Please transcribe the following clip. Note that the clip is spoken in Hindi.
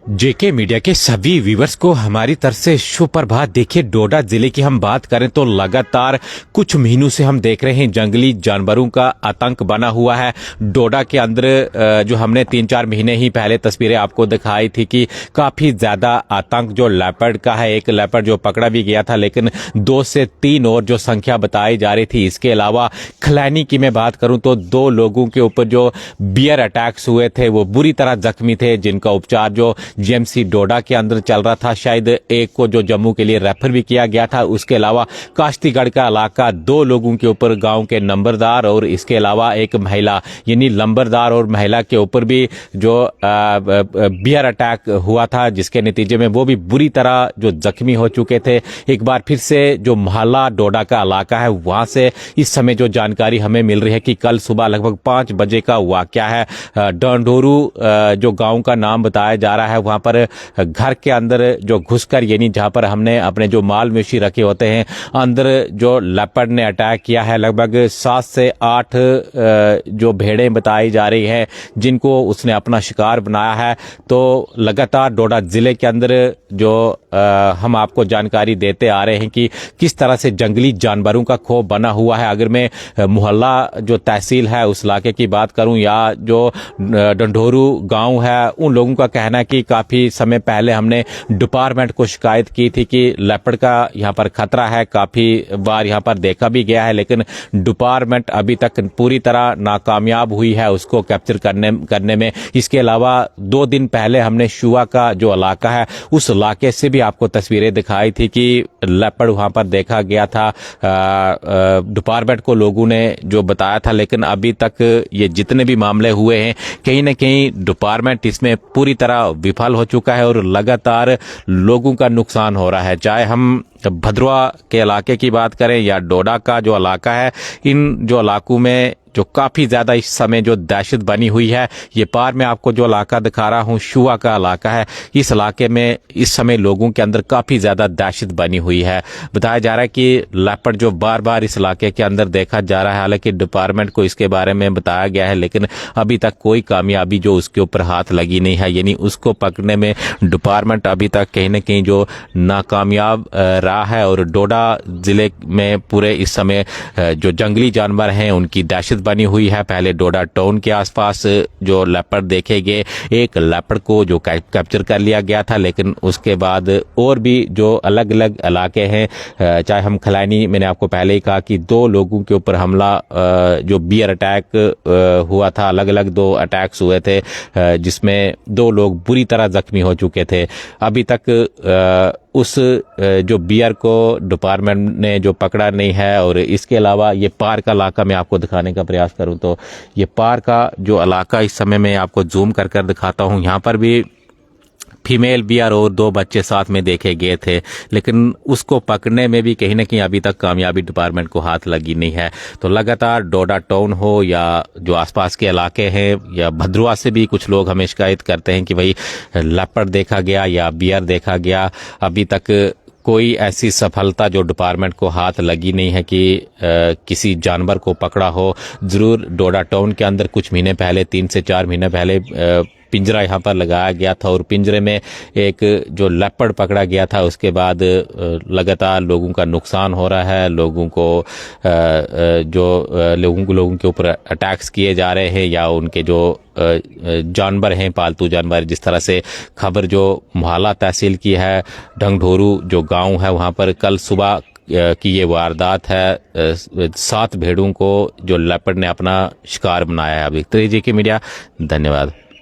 जेके मीडिया के सभी व्यूवर्स को हमारी तरफ से सुप्रभात। देखिए, डोडा जिले की हम बात करें तो लगातार कुछ महीनों से हम देख रहे हैं जंगली जानवरों का आतंक बना हुआ है। डोडा के अंदर जो हमने 3-4 महीने ही पहले तस्वीरें आपको दिखाई थी कि काफी ज्यादा आतंक जो लेपर्ड का है, एक लेपर्ड जो पकड़ा भी गया था, लेकिन 2 से 3 और जो संख्या बताई जा रही थी। इसके अलावा खलैनी की मैं बात करूं तो 2 लोगों के ऊपर जो बियर अटैक्स हुए थे वो बुरी तरह जख्मी थे, जिनका उपचार जो जीएमसी डोडा के अंदर चल रहा था। शायद एक को जो जम्मू के लिए रेफर भी किया गया था। उसके अलावा काश्तीगढ़ का इलाका 2 लोगों के ऊपर, गांव के नंबरदार और इसके अलावा एक महिला, यानी लंबरदार और महिला के ऊपर भी जो बियर अटैक हुआ था, जिसके नतीजे में वो भी बुरी तरह जो जख्मी हो चुके थे। एक बार फिर से जो मोहल्ला डोडा का इलाका है, वहां से इस समय जो जानकारी हमें मिल रही है कि कल सुबह लगभग 5 बजे का वाकया है। डंडोरू जो गांव का नाम बताया जा रहा है, वहां पर घर के अंदर जो घुसकर, यानी जहां पर हमने अपने जो माल मवेशी रखे होते हैं, अंदर जो लेपर्ड ने अटैक किया है। लगभग 7 से 8 जो भेड़ें बताई जा रही है जिनको उसने अपना शिकार बनाया है। तो लगातार डोडा जिले के अंदर जो हम आपको जानकारी देते आ रहे हैं कि किस तरह से जंगली जानवरों का खौफ बना हुआ है। अगर मैं मोहल्ला जो तहसील है उस इलाके की बात करूं या जो डंडोरू गांव है, उन लोगों का कहना है कि काफी समय पहले हमने डिपार्टमेंट को शिकायत की थी कि लेपर्ड का यहां पर खतरा है। काफी बार यहां पर देखा भी गया है, लेकिन डिपार्टमेंट अभी तक पूरी तरह नाकामयाब हुई है उसको कैप्चर करने में। इसके अलावा 2 दिन पहले हमने शुआ का जो इलाका है, उस इलाके से भी आपको तस्वीरें दिखाई थी कि लेपर्ड वहां पर देखा गया था। डिपार्टमेंट को लोगों ने जो बताया था, लेकिन अभी तक ये जितने भी मामले हुए हैं, कहीं न कहीं डिपार्टमेंट इसमें पूरी तरह विफल हो चुका है और लगातार लोगों का नुकसान हो रहा है। चाहे हम भद्रवा के इलाके की बात करें या डोडा का जो इलाका है, इन जो इलाकों में जो काफी ज्यादा इस समय जो दहशत बनी हुई है। ये पार में आपको जो इलाका दिखा रहा हूं, शुआ का इलाका है। इस इलाके में इस समय लोगों के अंदर काफी ज्यादा दहशत बनी हुई है। बताया जा रहा है कि लेपर्ड जो बार बार इस इलाके के अंदर देखा जा रहा है। हालांकि डिपार्टमेंट को इसके बारे में बताया गया है, लेकिन अभी तक कोई कामयाबी जो उसके ऊपर हाथ लगी नहीं है, यानी उसको पकड़ने में डिपार्टमेंट अभी तक कहीं न कहीं जो नाकामयाब रहा है। और डोडा जिले में पूरे इस समय जो जंगली जानवर हैं उनकी दहशत बनी हुई है। पहले डोडा टाउन के आसपास जो लेपर्ड देखे गए, एक लेपर्ड को जो कैप्चर कर लिया गया था, लेकिन उसके बाद और भी जो अलग अलग इलाके हैं, चाहे हम खलैनी, मैंने आपको पहले ही कहा कि 2 लोगों के ऊपर हमला जो बियर अटैक हुआ था, अलग अलग 2 अटैक्स हुए थे, जिसमें 2 लोग बुरी तरह जख्मी हो चुके थे। अभी तक उस जो बियर को डिपार्टमेंट ने जो पकड़ा नहीं है। और इसके अलावा ये पार का इलाका मैं आपको दिखाने का प्रयास करूं तो ये पार का जो इलाका इस समय मैं आपको जूम कर दिखाता हूं। यहाँ पर भी फीमेल बियर और 2 बच्चे साथ में देखे गए थे, लेकिन उसको पकड़ने में भी कहीं न कहीं अभी तक कामयाबी डिपार्टमेंट को हाथ लगी नहीं है। तो लगातार डोडा टाउन हो या जो आसपास के इलाके हैं या भद्रवा से भी कुछ लोग हमें शिकायत करते हैं कि भाई लेपर्ड देखा गया या बियर देखा गया। अभी तक कोई ऐसी सफलता जो डिपार्टमेंट को हाथ लगी नहीं है कि किसी जानवर को पकड़ा हो। जरूर डोडा टाउन के अंदर कुछ महीने पहले, 3 से 4 महीने पहले पिंजरा यहाँ पर लगाया गया था और पिंजरे में एक जो लेपर्ड पकड़ा गया था। उसके बाद लगातार लोगों का नुकसान हो रहा है। लोगों के ऊपर अटैक्स किए जा रहे हैं या उनके जो जानवर हैं, पालतू जानवर। जिस तरह से खबर जो मोहल्ला तहसील की है, ढंगढोरू जो गांव है, वहां पर कल सुबह की ये वारदात है। 7 भेड़ों को जो लेपर्ड ने अपना शिकार बनाया है। अभी जेके मीडिया, धन्यवाद।